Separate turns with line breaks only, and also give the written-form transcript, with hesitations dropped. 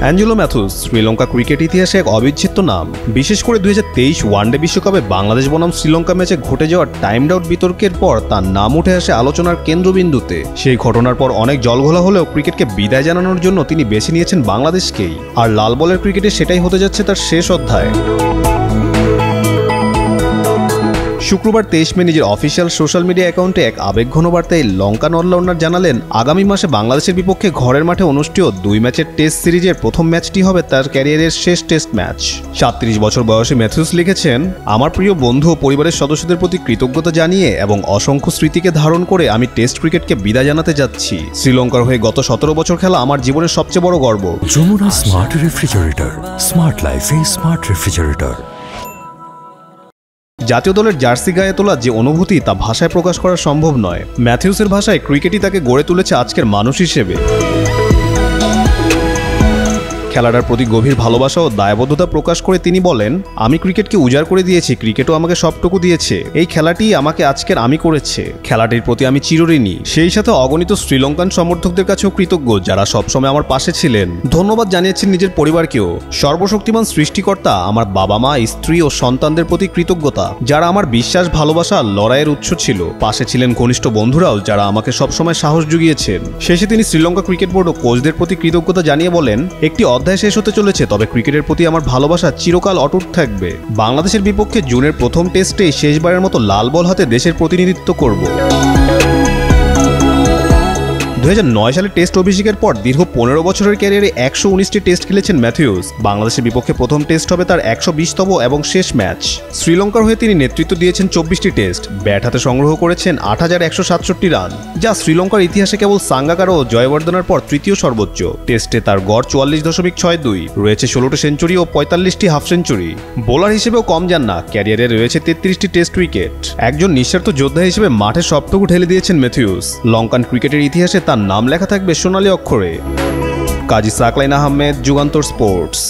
Angelo Mathews Sri Lanka cricket ইতিহাসে এক অবিচ্ছেদ্য নাম। বিশেষ করে 2023 ওয়ানডে বিশ্বকাপে বাংলাদেশ বনাম শ্রীলঙ্কা ম্যাচে ঘটে যাওয়া টাইমড আউট বিতর্কের পর তার নাম উঠে আসে আলোচনার কেন্দ্রবিন্দুতে। সেই ঘটনার পর অনেক জলঘোলা হলেও ক্রিকেটকে বিদায় জানানোর জন্য তিনি বেছে নিয়েছেন বাংলাদেশকেই। আর লাল বলের ক্রিকেটে সেটাই হতে যাচ্ছে তার শেষ অধ্যায়। শুক্রবার 23 মে নিজের অফিসিয়াল সোশ্যাল মিডিয়া অ্যাকাউন্টে এক আবেগঘন বার্তায় লঙ্কান অলরাউন্ডার জানালেন আগামী মাসে বাংলাদেশের বিপক্ষে ঘরের মাঠে অনুষ্ঠেয় 2 ম্যাচের টেস্ট সিরিজের প্রথম ম্যাচটি হবে তার ক্যারিয়ারের শেষ টেস্ট ম্যাচ। 37 বছর বয়সে ম্যাথিউস লিখেছেন, আমার প্রিয় বন্ধু ও পরিবারের সদস্যদের প্রতি কৃতজ্ঞতা জানিয়ে এবং অসংখ্য স্মৃতিকে ধারণ করে আমি টেস্ট ক্রিকেটকে বিদায় জানাতে যাচ্ছি। শ্রীলঙ্কার হয়ে গত 17 বছর খেলা আমার জীবনের সবচেয়ে বড় গর্ব।
যমুনা স্মার্ট রেফ্রিজারেটর, স্মার্ট লাইফে স্মার্ট রেফ্রিজারেটর।
জাতীয় দলের জার্সি গায়ে তোলা যে অনুভূতি তা ভাষায় প্রকাশ করা সম্ভব নয়। ম্যাথিউসের ভাষায় ক্রিকেটই তাকে গড়ে তুলেছে আজকের মানুষ হিসেবে। খেলাটার প্রতি গভীর ভালোবাসা ও দায়বদ্ধতা প্রকাশ করে তিনি বলেন, আমি ক্রিকেটকে উজাড় করে দিয়েছি, ক্রিকেটও আমাকে সবটুকু দিয়েছে। এই খেলাটি আমাকে আজকের আমি করেছে। খেলাটির প্রতি আমি চিরঋণী। সেই সাথে অগণিত শ্রীলঙ্কান সমর্থকদের কাছেও কৃতজ্ঞ যারা সবসময় আমার পাশে ছিলেন। ধন্যবাদ জানিয়েছেন নিজের পরিবারকেও। সর্বশক্তিমান সৃষ্টিকর্তা, আমার বাবা মা, স্ত্রী ও সন্তানদের প্রতি কৃতজ্ঞতা যারা আমার বিশ্বাস, ভালোবাসা, লড়াইয়ের উৎস ছিল। পাশে ছিলেন ঘনিষ্ঠ বন্ধুরাও যারা আমাকে সবসময় সাহস জুগিয়েছেন। শেষে তিনি শ্রীলঙ্কা ক্রিকেট বোর্ড ও কোচদের প্রতি কৃতজ্ঞতা জানিয়ে বলেন, একটি অধ্যায় শেষ হতে চলেছে, তবে ক্রিকেটের প্রতি আমার ভালোবাসা চিরকাল অটুট থাকবে। বাংলাদেশের বিপক্ষে জুনের প্রথম টেস্টে শেষবারের মতো লাল বল হাতে দেশের প্রতিনিধিত্ব করব। 2009 সালে টেস্ট অভিষেকের পর দীর্ঘ 15 বছরের ক্যারিয়ারে 119টি টেস্ট খেলেছেন ম্যাথিউস। বাংলাদেশের বিপক্ষে প্রথম টেস্ট হবে তার 120তম এবং শেষ ম্যাচ। শ্রীলঙ্কার হয়ে তিনি নেতৃত্ব দিয়েছেন 24টি টেস্ট, ব্যাট হাতে সংগ্রহ করেছেন 8167 রান, যা শ্রীলঙ্কার ইতিহাসে কেবল সাঙ্গাকারা ও জয়বর্ধনার পর তৃতীয় সর্বোচ্চ। টেস্টে তার গড় 44.62, রয়েছে 16টি সেঞ্চুরি ও 45টি হাফ সেঞ্চুরি। বোলার হিসেবেও কম যান না, ক্যারিয়ারে রয়েছে 33টি টেস্ট উইকেট। একজন নিঃস্বার্থ যোদ্ধা হিসেবে মাঠে সবটুকু ঢেলে দিয়েছেন ম্যাথিউস। লঙ্কান ক্রিকেটের ইতিহাসে তার নাম লেখা থাকবে সোনালী অক্ষরে। কাজী সাকলাইন আহমেদ, যুগান্তর স্পোর্টস।